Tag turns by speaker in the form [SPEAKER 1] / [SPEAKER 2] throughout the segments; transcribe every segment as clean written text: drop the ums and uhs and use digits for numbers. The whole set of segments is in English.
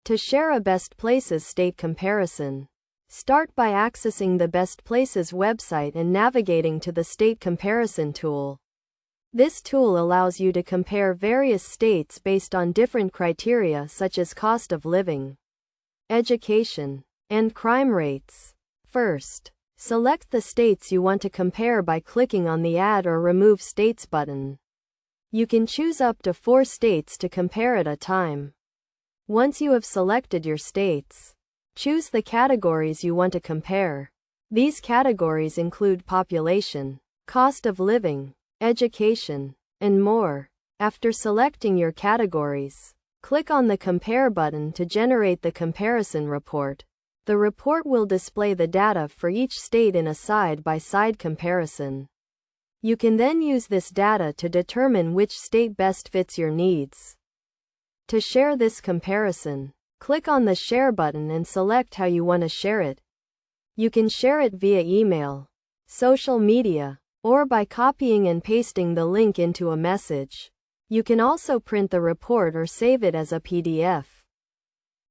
[SPEAKER 1] To share a Best Places state comparison, start by accessing the Best Places website and navigating to the State Comparison tool. This tool allows you to compare various states based on different criteria such as cost of living, education, and crime rates. First, select the states you want to compare by clicking on the Add or Remove States button. You can choose up to 4 states to compare at a time. Once you have selected your states, choose the categories you want to compare. These categories include population, cost of living, education, and more. After selecting your categories, click on the Compare button to generate the comparison report. The report will display the data for each state in a side-by-side comparison. You can then use this data to determine which state best fits your needs. To share this comparison, click on the Share button and select how you want to share it. You can share it via email, social media, or by copying and pasting the link into a message. You can also print the report or save it as a PDF.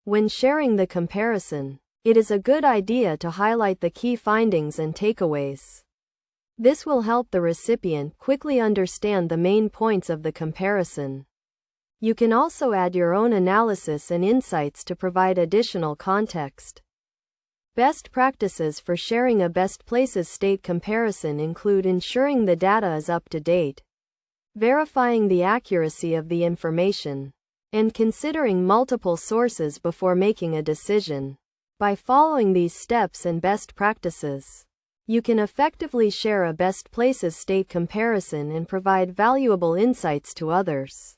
[SPEAKER 1] When sharing the comparison, it is a good idea to highlight the key findings and takeaways. This will help the recipient quickly understand the main points of the comparison. You can also add your own analysis and insights to provide additional context. Best practices for sharing a Best Places state comparison include ensuring the data is up to date, verifying the accuracy of the information, and considering multiple sources before making a decision. By following these steps and best practices, you can effectively share a Best Places state comparison and provide valuable insights to others.